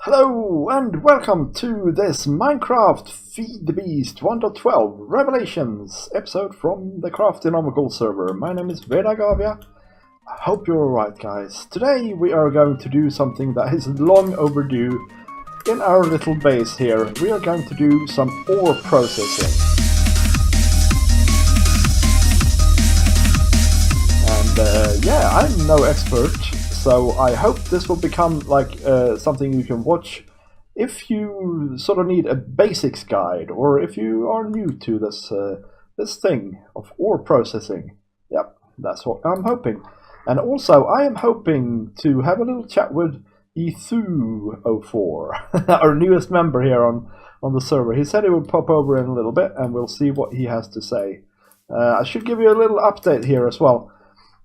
Hello and welcome to this Minecraft Feed the Beast 1.12 Revelations episode from the Craftinomical server. My name is Vidargavia. I hope you're alright, guys. Today we are going to do something that is long overdue in our little base here. We are going to do some ore processing. And yeah, I'm no expert. So I hope this will become like something you can watch if you sort of need a basics guide, or if you are new to this thing of ore processing. Yep, that's what I'm hoping. And also, I am hoping to have a little chat with E15, our newest member here on the server. He said he would pop over in a little bit, and we'll see what he has to say. I should give you a little update here as well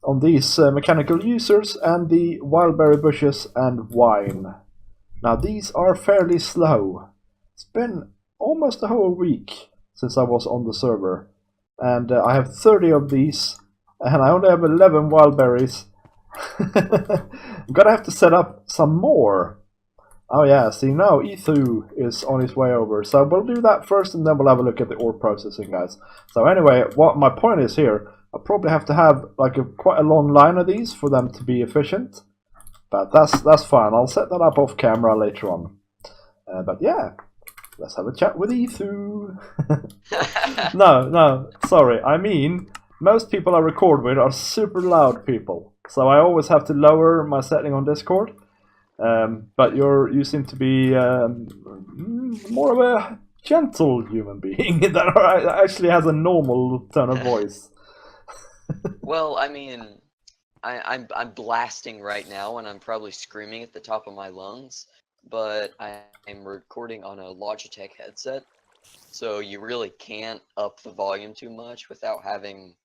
on these mechanical users and the wildberry bushes and wine. Now these are fairly slow. It's been almost a whole week since I was on the server, and I have 30 of these, and I only have 11 wildberries. I'm gonna have to set up some more. Oh yeah, see now Ethu is on his way over, so we'll do that first and then we'll have a look at the ore processing, guys. So anyway, what my point is here, I'll probably have to have like quite a long line of these for them to be efficient, but that's fine. I'll set that up off camera later on. But yeah, let's have a chat with Ethu. No, sorry. I mean, most people I record with are super loud people, so I always have to lower my setting on Discord. But you seem to be more of a gentle human being that actually has a normal tone of voice. Well, I mean, I'm blasting right now, and I'm probably screaming at the top of my lungs. But I'm recording on a Logitech headset, so you really can't up the volume too much without having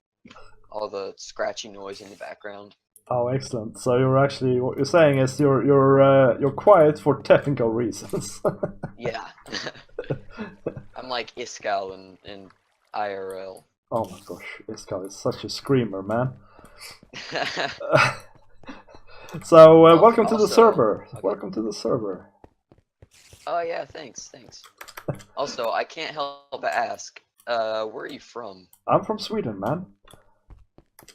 all the scratchy noise in the background. Oh, excellent! So you're actually what you're saying is you're quiet for technical reasons. Yeah, I'm like Iskal in IRL. Oh my gosh, this guy is such a screamer, man. So, welcome to the server. Okay. Welcome to the server. Oh yeah, thanks. Also, I can't help but ask, where are you from? I'm from Sweden, man.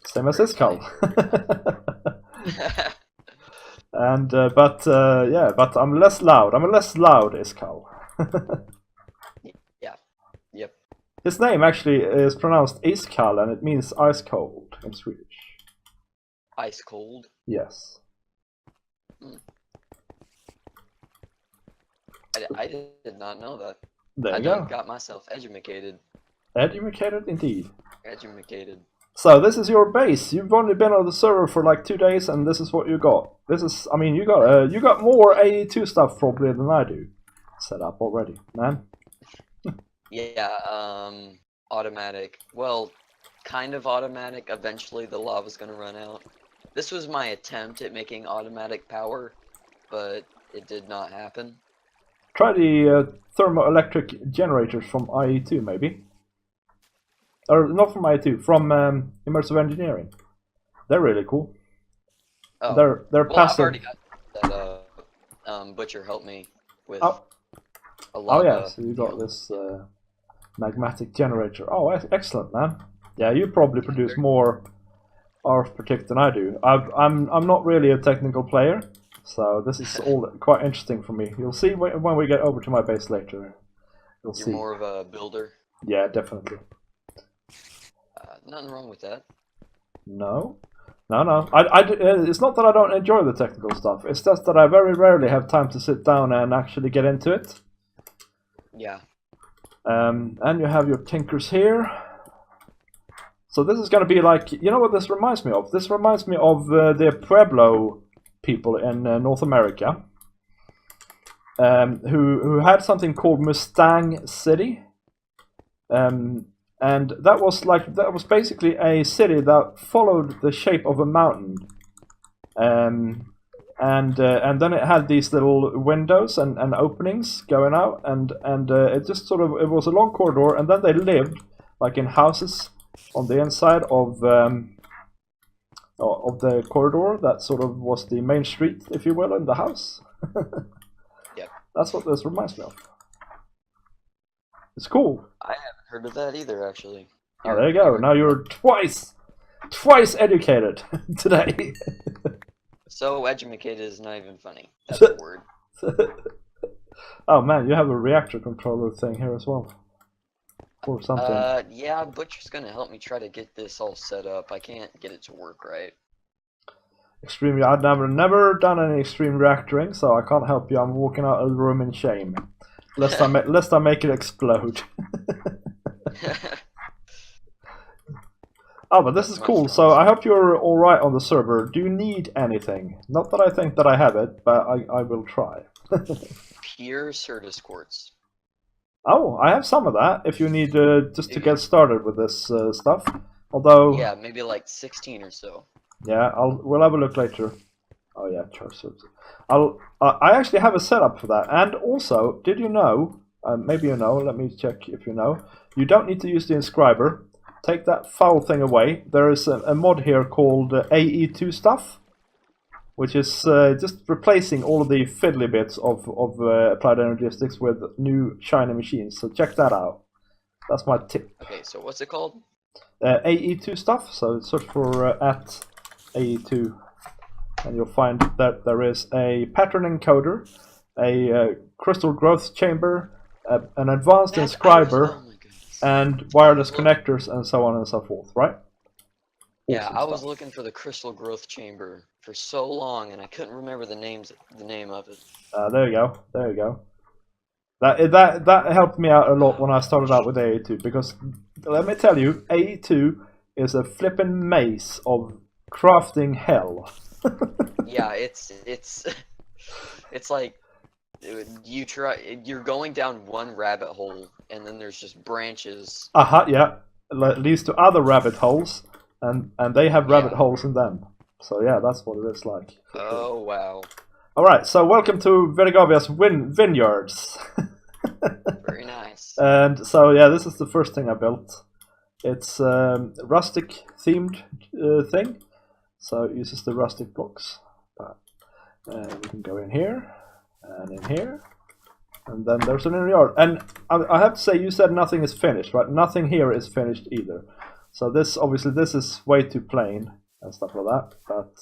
Same as Iskal. And, yeah, but I'm less loud. I'm a less loud Iskal. Yeah, yep. His name actually is pronounced Iskal, and it means ice cold in Swedish. Ice cold? Yes. I did not know that. There you go. I got myself educated. Educated, indeed. Educated. So this is your base. You've only been on the server for like 2 days, and this is what you got. This is, I mean, you got more AE2 stuff probably than I do set up already, man. Yeah, automatic. Well, kind of automatic. Eventually the lava's gonna run out. This was my attempt at making automatic power, but it did not happen. Try the Thermoelectric Generators from IE2, maybe. Or not from IE2, from Immersive Engineering. They're really cool. Oh. They're well, passive. I've already got that Butcher helped me with a lava. Oh yeah, so you got this magmatic generator. Oh, excellent, man. Yeah, you probably produce more arithmetic than I do. I'm not really a technical player, so this is all quite interesting for me. You'll see when we get over to my base later. You'll see. You're more of a builder? Yeah, definitely. Nothing wrong with that. No. It's not that I don't enjoy the technical stuff. It's just that I very rarely have time to sit down and actually get into it. Yeah. And you have your tinkers here. So this is going to be like, you know what this reminds me of? This reminds me of the Pueblo people in North America, who had something called Mustang City, and that was basically a city that followed the shape of a mountain, and then it had these little windows and openings going out, and it just sort of, it was a long corridor, and then they lived like in houses on the inside of the corridor that sort of was the main street, if you will, in the house. Yep. That's what this reminds me of. It's cool. I haven't heard of that either, actually. Oh, there you go. Now you're twice educated today. So educated is not even funny. That's a word. Oh man, you have a reactor controller thing here as well. Or something. Yeah, Butcher's gonna help me try to get this all set up. I can't get it to work right. Extreme. I've never done any extreme reactoring, so I can't help you. I'm walking out of the room in shame. Lest I make it explode. Oh, but this is cool. So I hope you're all right on the server. Do you need anything? Not that I think that I have it, but I will try. Pure Certus quartz. Oh, I have some of that. If you need just to get started with this stuff. Although. Yeah, maybe like 16 or so. Yeah, we'll have a look later. Oh yeah, Charles. I actually have a setup for that. And also, did you know? Maybe you know. Let me check if you know. You don't need to use the inscriber. Take that foul thing away. There is a mod here called AE2 stuff, which is just replacing all of the fiddly bits of applied energistics with new shiny machines. So check that out. That's my tip. Okay, so what's it called? AE2 stuff. So search for at AE2, and you'll find that there is a pattern encoder, a crystal growth chamber, an advanced inscriber, and wireless connectors, and so on and so forth, right? Yeah, I was looking for the crystal growth chamber for so long, and I couldn't remember the name of it. There you go. There you go. That helped me out a lot when I started out with AE2, because let me tell you, AE2 is a flippin' maze of crafting hell. Yeah, it's like you're going down one rabbit hole, and then there's just branches. Yeah, it leads to other rabbit holes, and they have rabbit holes in them. So yeah, that's what it is like. Oh wow! All right, so welcome to Vidargavia's vineyards. Very nice. And so yeah, this is the first thing I built. It's rustic themed thing, so it uses the rustic blocks. We can go in here and in here, and then there's an inner yard. And I have to say, you said nothing is finished, right? Nothing here is finished either. So this obviously this is way too plain and stuff like that, but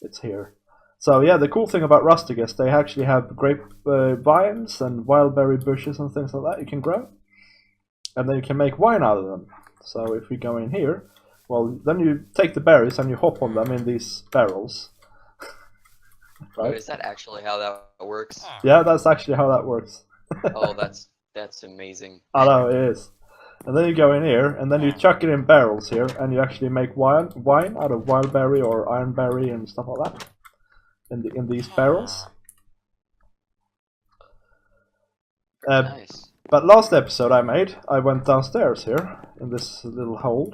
it's here. So yeah, the cool thing about Rustic is they actually have grape vines and wildberry bushes and things like that you can grow, and then you can make wine out of them. So if we go in here, well, then you take the berries and you hop on them in these barrels. Right? Is that actually how that works? Yeah, that's actually how that works. Oh, that's amazing. I know, it is. And then you go in here, and then you chuck it in barrels here, and you actually make wine out of wildberry or ironberry and stuff like that in these barrels. Nice. But last episode I went downstairs here in this little hole,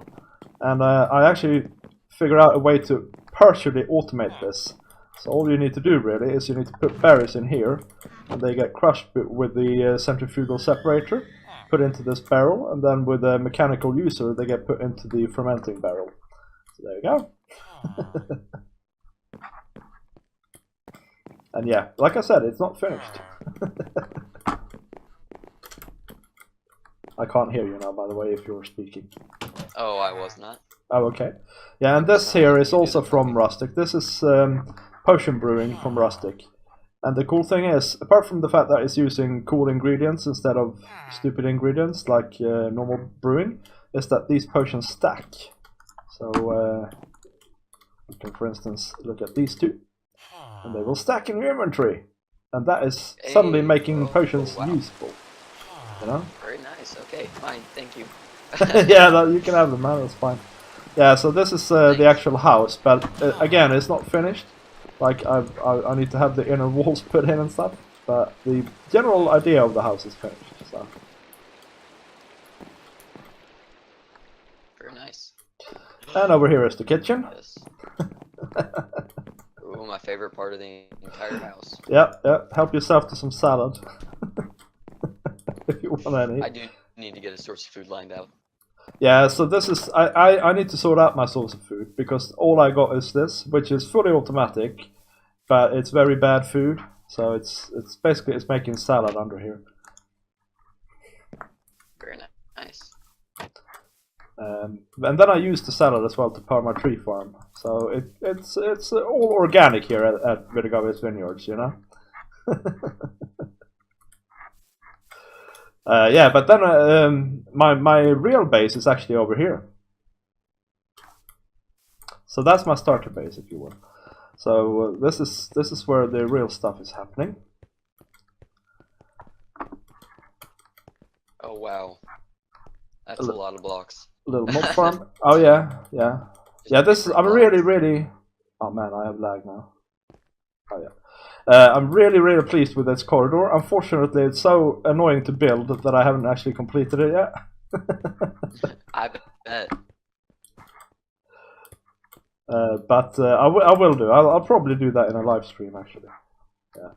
and I actually figured out a way to partially automate this. So all you need to do really is you need to put berries in here, and they get crushed with the centrifugal separator, put into this barrel, and then with a mechanical user they get put into the fermenting barrel. So there you go. And yeah, like I said, it's not finished. I can't hear you now, by the way, if you're speaking. Oh, I was not. Oh, okay. Yeah, and this here is also from Rustic. This is potion brewing from Rustic. And the cool thing is, apart from the fact that it's using cool ingredients instead of stupid ingredients like normal brewing, is that these potions stack. So you can, for instance, look at these two, and they will stack in your inventory. And that is suddenly making potions useful. You know? Very nice. Okay, fine. Thank you. Yeah, you can have them, man. That's fine. Yeah, so this is the actual house, but again, it's not finished. Like I need to have the inner walls put in and stuff, but the general idea of the house is finished. So. Very nice. And over here is the kitchen. Yes. Ooh, my favorite part of the entire house. Yep. Help yourself to some salad. If you want any. I do need to get a source of food lined out. Yeah, so this is I need to sort out my source of food, because all I got is this, which is fully automatic, but it's very bad food. So it's basically it's making salad under here. Very nice. And then I use the salad as well to power my tree farm. So it's all organic here at Vidargavia's vineyards, you know. Yeah, but then my real base is actually over here. So that's my starter base, if you will. So this is where the real stuff is happening. Oh wow, that's a lot of blocks. Little mob farm. Oh yeah. This is I'm really. Oh man, I have lag now. Oh yeah. I'm really pleased with this corridor. Unfortunately, it's so annoying to build that I haven't actually completed it yet. I bet. But I will do. I'll probably do that in a live stream actually. Yeah.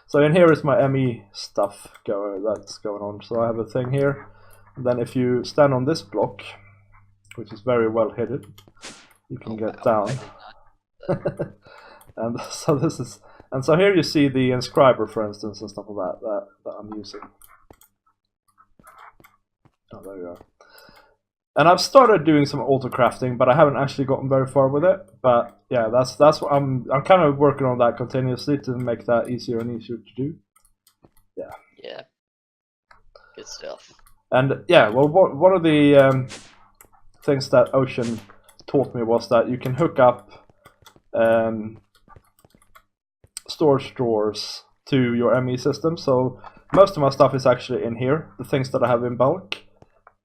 So in here is my ME stuff that's going on. So I have a thing here. And then if you stand on this block, which is very well hidden, you can get down. And so this is, and so here you see the inscriber, for instance, and stuff like that I'm using. Oh, there you are. And I've started doing some auto crafting, but I haven't actually gotten very far with it. But yeah, that's what I'm kind of working on that continuously to make that easier and easier to do. Yeah. Yeah. Good stuff. And yeah, well, one of the things that Ocean taught me was that you can hook up storage drawers to your ME system. So most of my stuff is actually in here, the things that I have in bulk.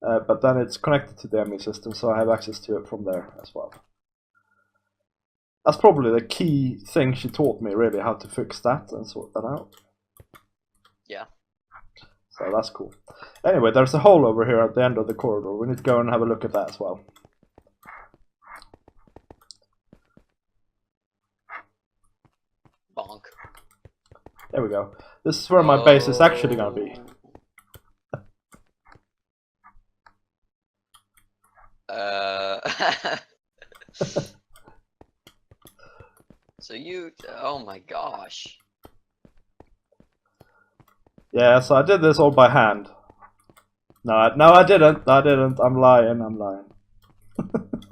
But then it's connected to the ME system, so I have access to it from there as well. That's probably the key thing she taught me, really, how to fix that and sort that out. Yeah. So that's cool. Anyway, there's a hole over here at the end of the corridor. We need to go and have a look at that as well. Bonk. There we go. This is where my base is actually going to be. So you, oh my gosh. Yeah, so I did this all by hand. No, I didn't. I'm lying.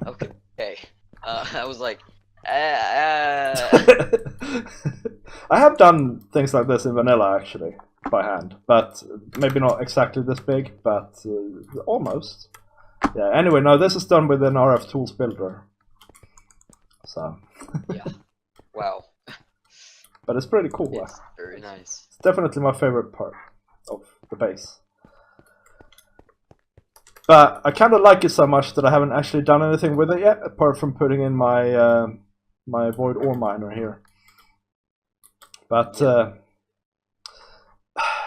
Okay. I was like, I have done things like this in vanilla, actually, by hand. But maybe not exactly this big, but almost. Yeah, anyway, no, this is done with an RF Tools builder. So. Yeah. Wow. But it's pretty cool. It's very nice. It's definitely my favorite part of the base. But I kind of like it so much that I haven't actually done anything with it yet, apart from putting in my my void ore miner here. But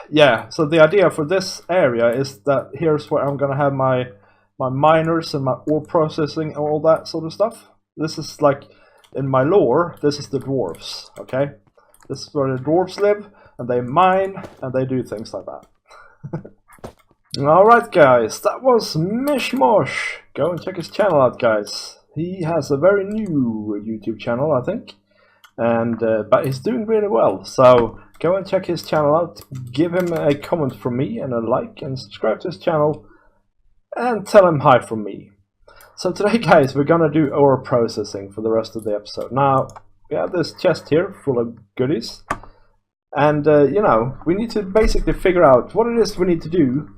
yeah, so the idea for this area is that here's where I'm gonna have my miners and my ore processing and all that sort of stuff. This is like, in my lore, this is the dwarves, okay? This is where the dwarves live, and they mine, and they do things like that. Alright guys, that was Mishmosh. Go and check his channel out, guys. He has a very new YouTube channel, I think. And but he's doing really well, so go and check his channel out. Give him a comment from me, and a like, and subscribe to his channel. And tell him hi from me. So today, guys, we're gonna do ore processing for the rest of the episode. Now, we have this chest here full of goodies. And, you know, we need to basically figure out what it is we need to do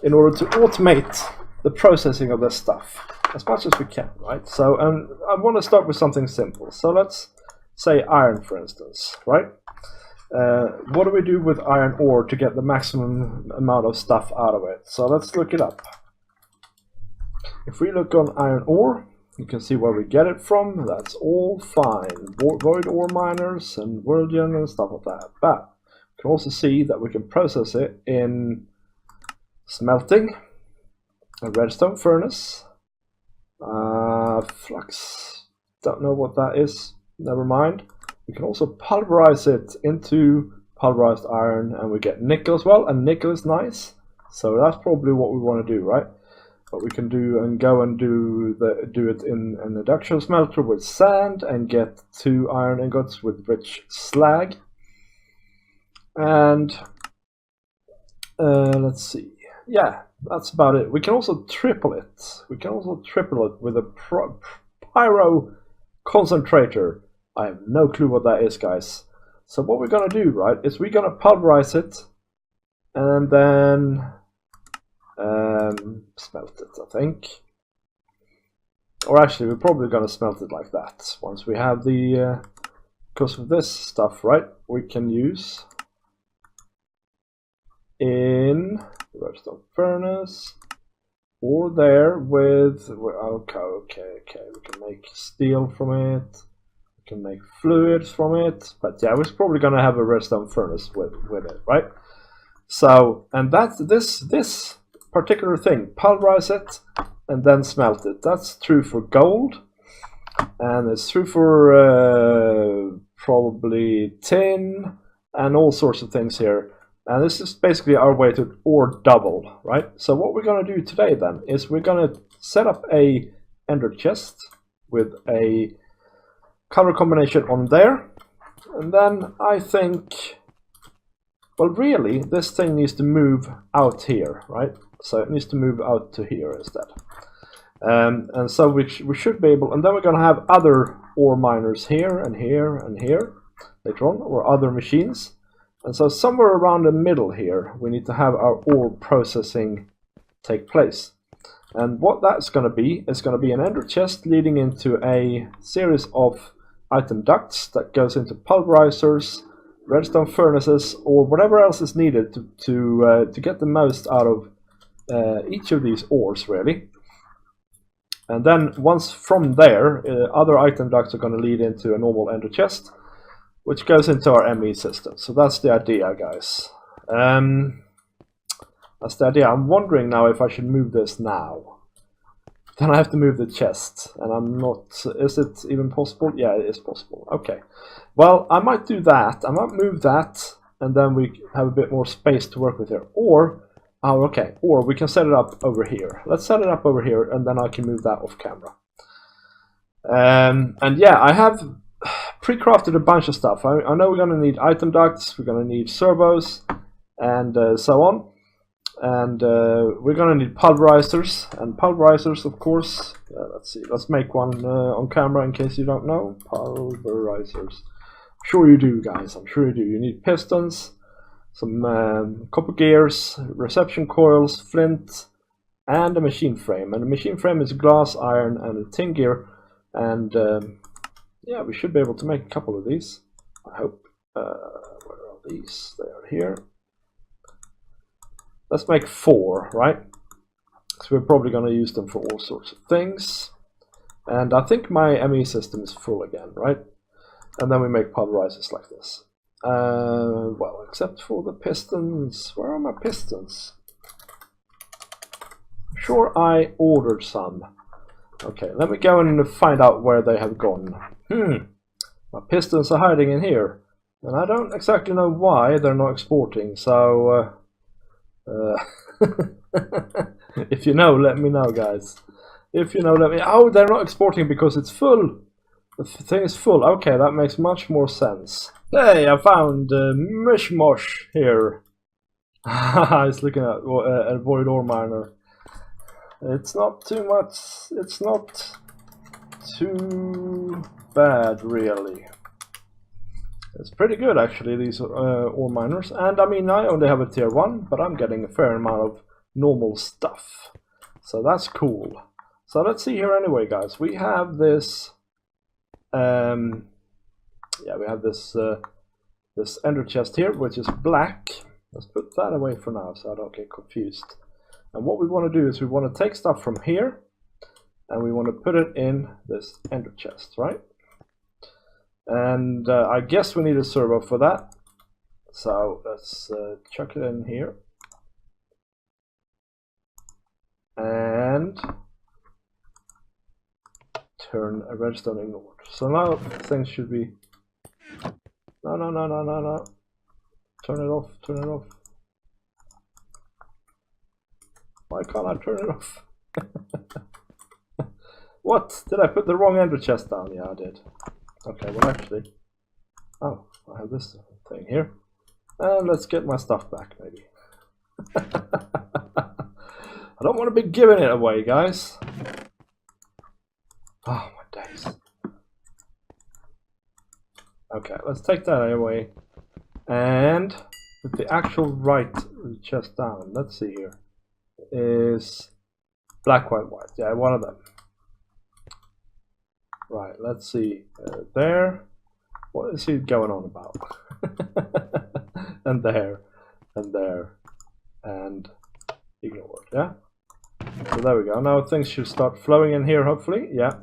in order to automate the processing of this stuff as much as we can, right? So, I want to start with something simple. So let's say iron, for instance, right? What do we do with iron ore to get the maximum amount of stuff out of it? So let's look it up. If we look on iron ore, you can see where we get it from. That's all fine. Void ore miners and Worldian and stuff like that. But you can also see that we can process it in smelting, a redstone furnace, flux. Don't know what that is. Never mind. We can also pulverize it into pulverized iron, and we get nickel as well. And nickel is nice, so that's probably what we want to do, right? But we can do and go and do it in an induction smelter with sand and get 2 iron ingots with rich slag. And let's see. Yeah, that's about it. We can also triple it. We can also triple it with a pyro concentrator. I have no clue what that is, guys. So what we're gonna do, right, is we're gonna pulverize it and then smelt it, I think. Or actually, we're probably gonna smelt it like that. Once we have the, because of this stuff, right, we can use in the redstone furnace or there with, okay, we can make steel from it, we can make fluids from it, but yeah, we're probably gonna have a redstone furnace with it, right? So, and that's this particular thing, pulverize it and then smelt it. That's true for gold, and it's true for probably tin and all sorts of things here. And this is basically our way to ore double, right? So what we're going to do today then is we're going to set up a ender chest with a color combination on there. And then I think, well, really, this thing needs to move out here, right? So it needs to move out to here instead. And so we should be able, and then we're going to have other ore miners here and here and here later on, or other machines. And so somewhere around the middle here, we need to have our ore processing take place. And what that's going to be is going to be an ender chest leading into a series of item ducts that goes into pulverizers, redstone furnaces, or whatever else is needed to get the most out of each of these ores, really. And then once from there, other item ducts are going to lead into a normal ender chest, which goes into our ME system. So that's the idea, guys. That's the idea. I'm wondering now if I should move this now. Then I have to move the chest, and I'm not... Is it even possible? Yeah, it is possible. Okay. Well, I might do that. I might move that, and then we have a bit more space to work with here. Or... Oh, okay. Or we can set it up over here. Let's set it up over here, and then I can move that off camera. And yeah, I have pre-crafted a bunch of stuff. I know we're going to need item ducts, we're going to need servos, and so on. And we're going to need pulverizers, and pulverizers, of course. Let's see, let's make one on camera in case you don't know. Pulverizers. I'm sure you do, guys, I'm sure you do. You need pistons, some copper gears, reception coils, flint, and a machine frame. And the machine frame is glass, iron, and a tin gear. And yeah, we should be able to make a couple of these, I hope. Where are these? They are here. Let's make 4, right? So we're probably going to use them for all sorts of things. And I think my ME system is full again, right? And then we make pulverizers like this. Well, except for the pistons. Where are my pistons? I'm sure I ordered some. Okay, let me go and find out where they have gone. My pistons are hiding in here. And I don't exactly know why they're not exporting, so... if you know, let me know, guys. If you know, let me... Oh, they're not exporting because it's full. The thing is full. Okay, that makes much more sense. Hey, I found Mishmosh here. He's looking at a void ore miner. It's not too much. It's not too bad, really. It's pretty good, actually, these ore miners. And I mean, I only have a tier 1, but I'm getting a fair amount of normal stuff. So that's cool. So let's see here anyway, guys. We have this... yeah, we have this this ender chest here, which is black. Let's put that away for now so I don't get confused. And what we want to do is we want to take stuff from here and we want to put it in this ender chest, right? And I guess we need a servo for that. So let's chuck it in here. And turn a redstone inward. So now things should be... No. Turn it off, turn it off. Why can't I turn it off? What? Did I put the wrong ender chest down? Yeah, I did. Okay, well actually... Oh, I have this thing here. And let's get my stuff back, maybe. I don't want to be giving it away, guys. Oh, my days. Okay, let's take that away. And with the actual right chest down, let's see here, is black, white, white. Yeah, one of them. Right, let's see. There. What is he going on about? And there. And there. And ignore it, yeah? So there we go. Now things should start flowing in here, hopefully. Yeah.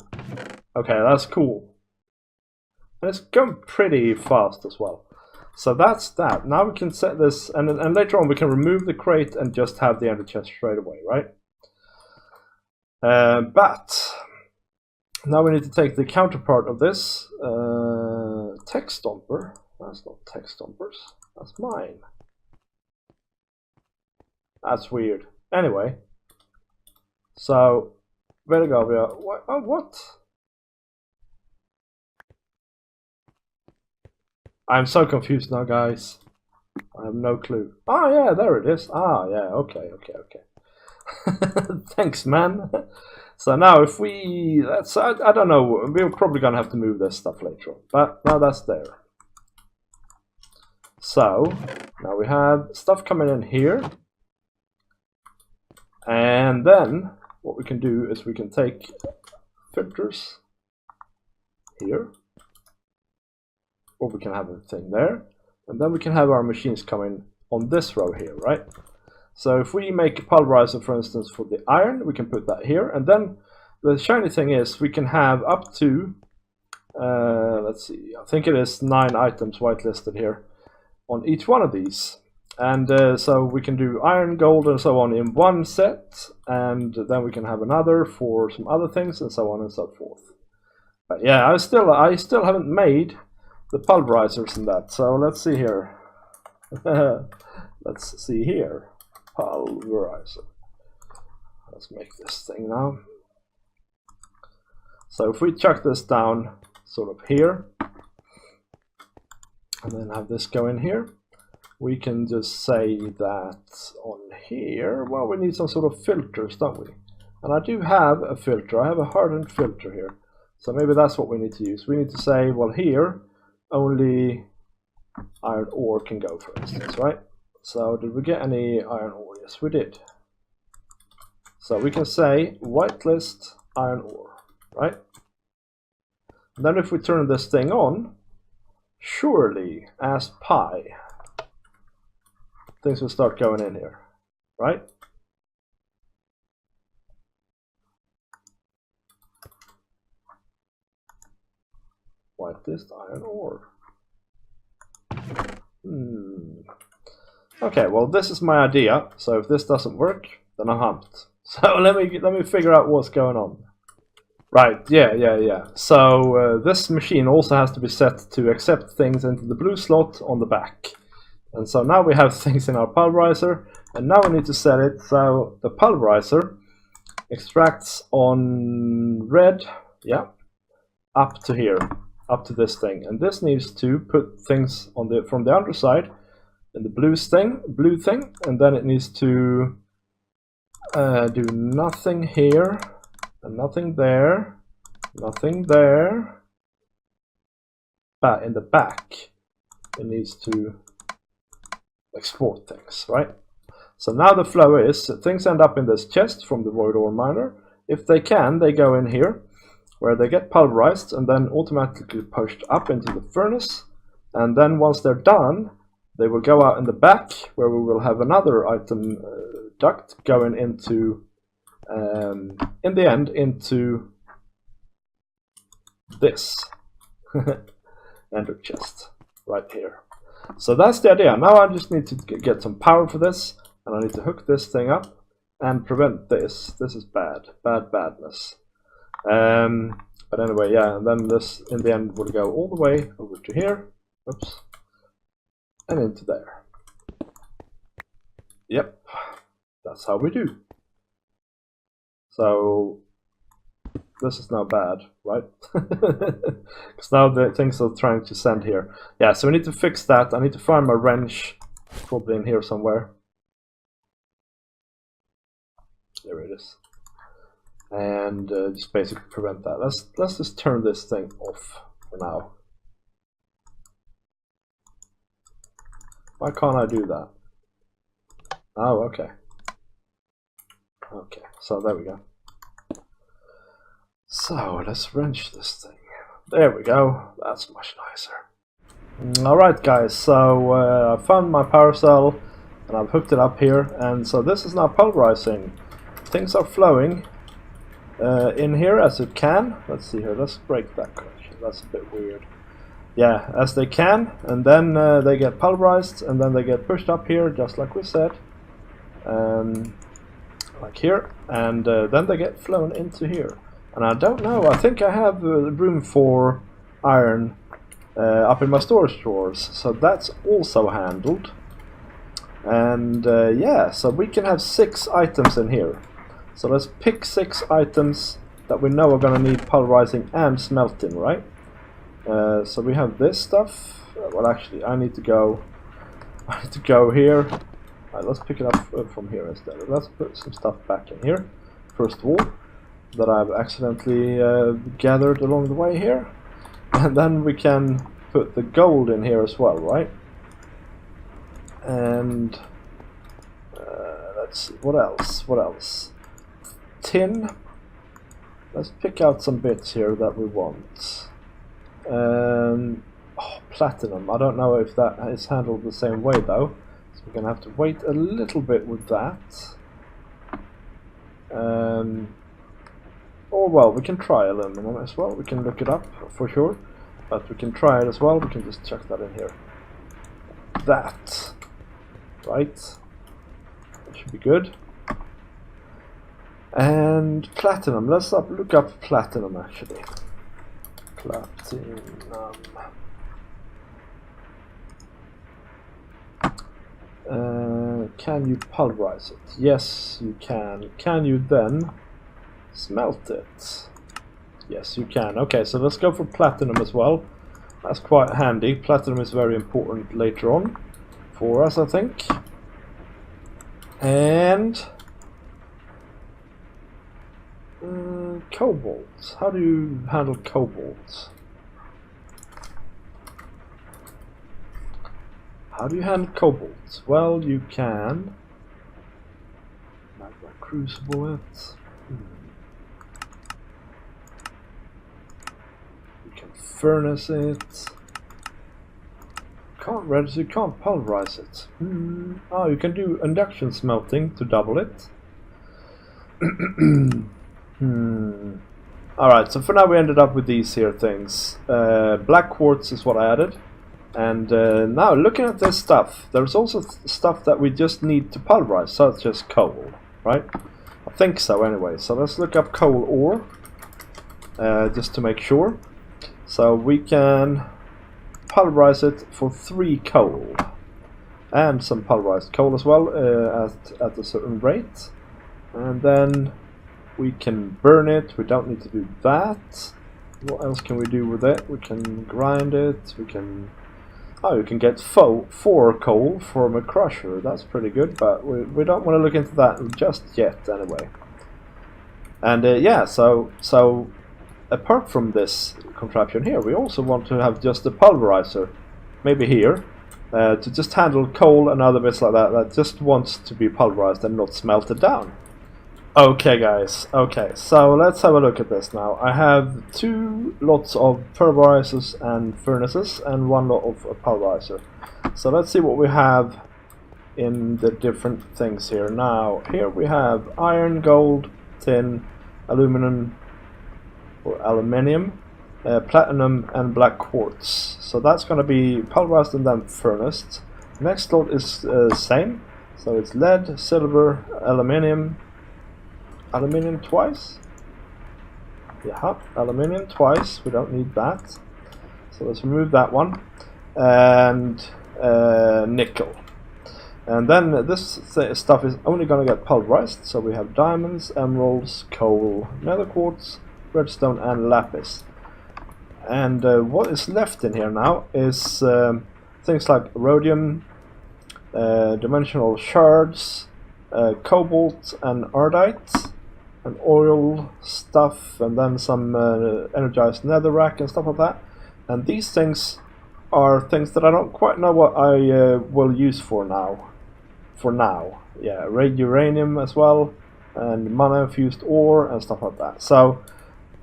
Okay, that's cool. And it's going pretty fast as well. So that's that. Now we can set this, and later on we can remove the crate and just have the ender chest straight away, right? But now we need to take the counterpart of this tech stomper. That's not tech stompers. That's mine. That's weird. Anyway, so Vidargavia. What? Oh, what? I'm so confused now, guys. I have no clue. Ah, yeah, there it is. Ah, yeah. Okay. Thanks, man. So now, if we, I don't know. We're probably gonna have to move this stuff later on, but now that's there. So now we have stuff coming in here. And then what we can do is we can take filters here, or we can have a thing there, and then we can have our machines coming on this row here, right? So if we make a pulverizer, for instance, for the iron, we can put that here, and then the shiny thing is we can have up to, let's see, I think it is 9 items whitelisted here on each one of these. And so we can do iron, gold, and so on in one set, and then we can have another for some other things, and so on and so forth. But yeah, I still haven't made the pulverizers and that. So let's see here. Let's see here. Pulverizer. Let's make this thing now. So if we chuck this down, sort of here, and then have this go in here. We can just say that on here, well, we need some sort of filters, don't we? And I do have a filter. I have a hardened filter here. So maybe that's what we need to use. We need to say, well, here, only iron ore can go, for instance, right? So did we get any iron ore? Yes, we did. So we can say whitelist iron ore, right? And then if we turn this thing on, surely as pi, things will start going in here, right? Whitelist iron ore. Okay, well, this is my idea. So if this doesn't work, then I'm humped. So let me figure out what's going on. Right, yeah. So this machine also has to be set to accept things into the blue slot on the back. And so now we have things in our pulverizer, and now we need to set it so the pulverizer extracts on red, yeah, up to here, up to this thing. And this needs to put things on from the underside in the blue thing, and then it needs to do nothing here, and nothing there, nothing there. But in the back, it needs to export things, right? So now the flow is things end up in this chest from the void ore miner. If they can, they go in here where they get pulverized and then automatically pushed up into the furnace, and then once they're done, they will go out in the back where we will have another item duct going into in the end into this ender chest right here. So that's the idea. Now I just need to get some power for this, and I need to hook this thing up and prevent this. This is badness. But anyway, yeah, and then this in the end will go all the way over to here. Oops. And into there. Yep. That's how we do. So this is now bad, right? Because now the things are trying to send here. Yeah, so we need to fix that. I need to find my wrench Probably in here somewhere. There it is. And just basically prevent that. Let's just turn this thing off for now. Why can't I do that? Oh, okay. Okay, so there we go. So let's wrench this thing. There we go. That's much nicer. Alright guys, so I found my power cell and I've hooked it up here, and so this is now pulverizing. Things are flowing in here as it can. Let's see here, let's break that connection. That's a bit weird. Yeah, as they can, and then they get pulverized, and then they get pushed up here, just like we said. Like here, and then they get flown into here. And I don't know, I think I have room for iron up in my storage drawers, so that's also handled. And yeah, so we can have 6 items in here. So let's pick 6 items that we know are going to need pulverizing and smelting, right? So we have this stuff. Well, actually, I need to go here. Right, let's pick it up from here instead. Let's put some stuff back in here, first of all, that I've accidentally gathered along the way here. And then we can put the gold in here as well, right? And let's see, what else? Tin. Let's pick out some bits here that we want. Oh, platinum. I don't know if that is handled the same way though. So we're going to have to wait a little bit with that. Or well, we can try aluminum as well. We can look it up for sure. But we can try it as well. We can just chuck that in here. That. Right. That should be good. And platinum. Let's look up platinum actually. Platinum. Can you pulverize it? Yes, you can. Can you then smelt it? Yes, you can. Okay, so let's go for platinum as well. That's quite handy. Platinum is very important later on for us, I think. And cobalt. How do you handle cobalt? How do you handle cobalt? Well, you can magma crucible it. You can furnace it. You can't pulverize it. Oh, you can do induction smelting to double it. Alright, so for now we ended up with these here things. Black quartz is what I added. And now looking at this stuff, there's also stuff that we just need to pulverize, such as coal, right? I think so anyway. So let's look up coal ore, just to make sure. So we can pulverize it for 3 coal. And some pulverized coal as well, at a certain rate. And then we can burn it. We don't need to do that. What else can we do with it? We can grind it. We can... Oh, you can get 4 coal from a crusher. That's pretty good, but we don't want to look into that just yet anyway. And yeah, so apart from this contraption here, we also want to have just a pulverizer, maybe here, to just handle coal and other bits like that just wants to be pulverized and not smelted down. Okay guys, okay, so let's have a look at this now. I have 2 lots of pulverizers and furnaces and 1 lot of a pulverizer. So let's see what we have in the different things here. Now, here we have iron, gold, tin, aluminum, or aluminium, platinum and black quartz. So that's going to be pulverized and then furnaced. Next lot is same, so it's lead, silver, aluminium twice. Yeah, aluminium twice. We don't need that. So let's remove that one. And nickel. And then this stuff is only going to get pulverized. So we have diamonds, emeralds, coal, nether quartz, redstone, and lapis. And what is left in here now is things like rhodium, dimensional shards, cobalt and ardite, and oil stuff, and then some energized netherrack and stuff like that. And these things are things that I don't quite know what I will use for now. Yeah, red uranium as well, and mana infused ore and stuff like that. So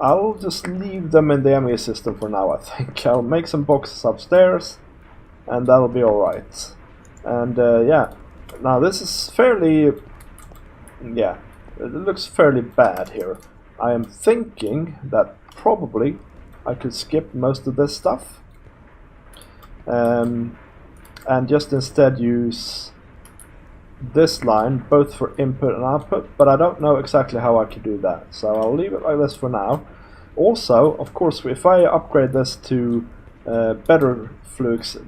I'll just leave them in the ME system for now, I think. I'll make some boxes upstairs, and that'll be alright. And yeah, now this is fairly... yeah, it looks fairly bad here. I am thinking that probably I could skip most of this stuff. And just instead use this line both for input and output, but I don't know exactly how I could do that, so I'll leave it like this for now. Also, of course, if I upgrade this to better flux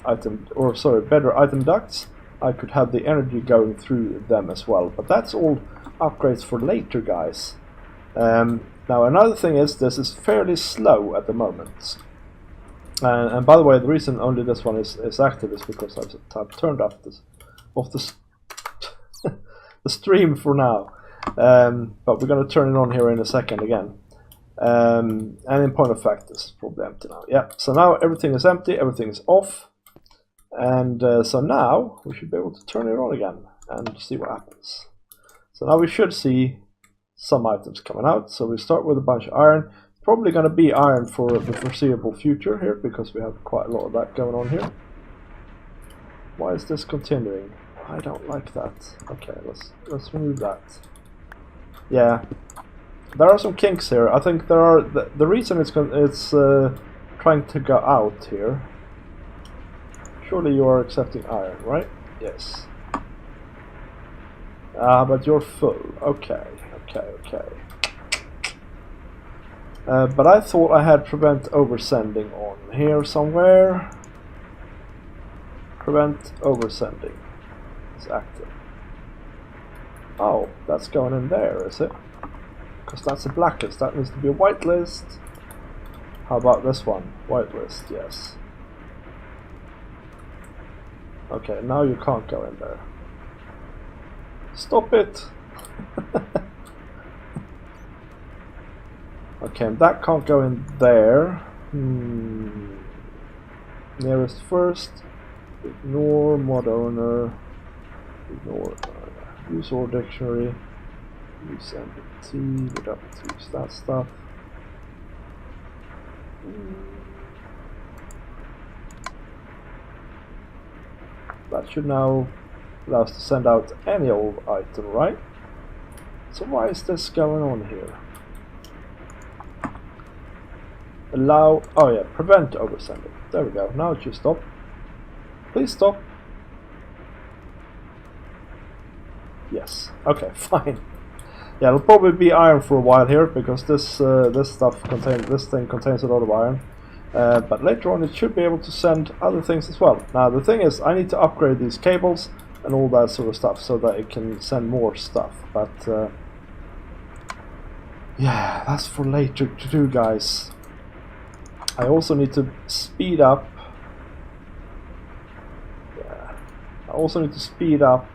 item, or sorry, better Itemducts, I could have the energy going through them as well, but that's all upgrades for later, guys. Now another thing is, this is fairly slow at the moment. And by the way, the reason only this one is active is because I've turned off the stream for now. But we're going to turn it on here in a second again. And in point of fact, it's probably empty now. Yeah, so now everything is empty, everything is off. And so now we should be able to turn it on again and see what happens. So now we should see some items coming out. So we start with a bunch of iron. Probably going to be iron for the foreseeable future here, because we have quite a lot of that going on here. Why is this continuing? I don't like that. Okay, let's remove that. Yeah, there are some kinks here. I think there are. The reason it's trying to go out here. Surely you are accepting iron, right? Yes. But you're full. Okay. But I thought I had prevent oversending on here somewhere. Prevent oversending. It's active. Oh, that's going in there, is it? Because that's a blacklist. That needs to be a whitelist. How about this one? Whitelist, yes. Okay, now you can't go in there. Stop it! Okay, and that can't go in there. Nearest first. Ignore mod owner. Ignore use or dictionary. Use MBT. We don't have to use that stuff. That should now allow us to send out any old item, right? So why is this going on here? Allow, oh yeah, prevent oversending. There we go, now it should stop. Please stop. Yes, okay, fine. Yeah, it'll probably be iron for a while here, because this thing contains a lot of iron. But later on it should be able to send other things as well. Now the thing is, I need to upgrade these cables and all that sort of stuff so that it can send more stuff. But yeah, that's for later to do, guys. I also need to speed up. Yeah, I also need to speed up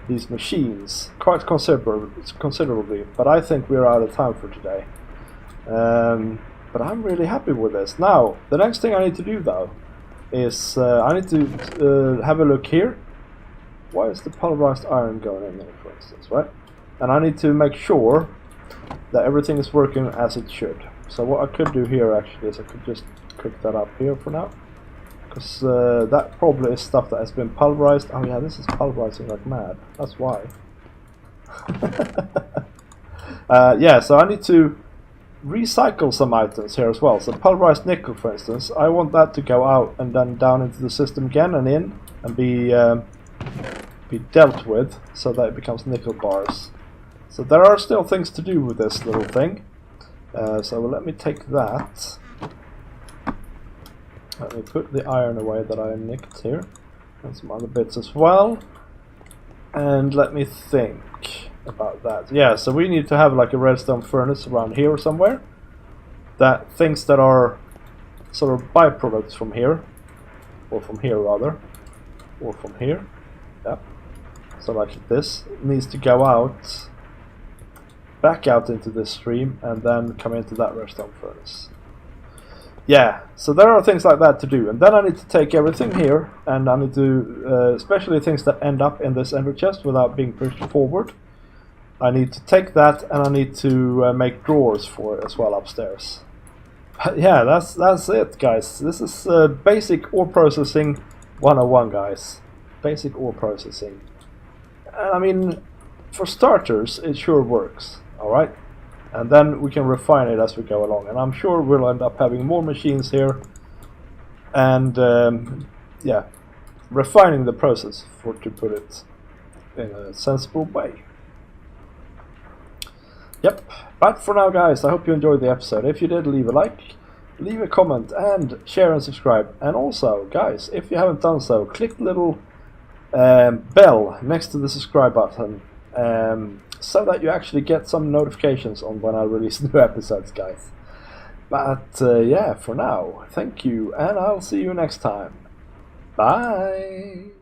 these machines quite considerably. But I think we're out of time for today. But I'm really happy with this. Now, the next thing I need to do though is I need to have a look here. Why is the pulverized iron going in there, for instance, right? And I need to make sure that everything is working as it should. So what I could do here actually is I could just cook that up here for now, because that probably is stuff that has been pulverized. Oh yeah, this is pulverizing like mad. That's why. Yeah, so I need to recycle some items here as well. So pulverized nickel, for instance, I want that to go out and then down into the system again and in and be dealt with so that it becomes nickel bars. So there are still things to do with this little thing. So let me take that. Let me put the iron away that I nicked here, and some other bits as well. And let me think about that. Yeah, so we need to have like a redstone furnace around here somewhere. That things that are sort of byproducts from here, or from here rather, or from here. Yep. So like this needs to go out, back out into this stream, and then come into that redstone furnace. Yeah, so there are things like that to do, and then I need to take everything here, and I need to, especially things that end up in this ender chest without being pushed forward. I need to take that, and I need to make drawers for it as well upstairs. But yeah, that's it, guys. This is basic ore processing 101, guys. Basic ore processing. I mean, for starters, it sure works. All right. And then we can refine it as we go along, and I'm sure we'll end up having more machines here, and yeah, refining the process to put it in a sensible way. Yep, but for now, guys, I hope you enjoyed the episode. If you did, leave a like, leave a comment, and share and subscribe. And also, guys, if you haven't done so, click the little bell next to the subscribe button, so that you actually get some notifications on when I release new episodes, guys. But yeah, for now, thank you, and I'll see you next time. Bye!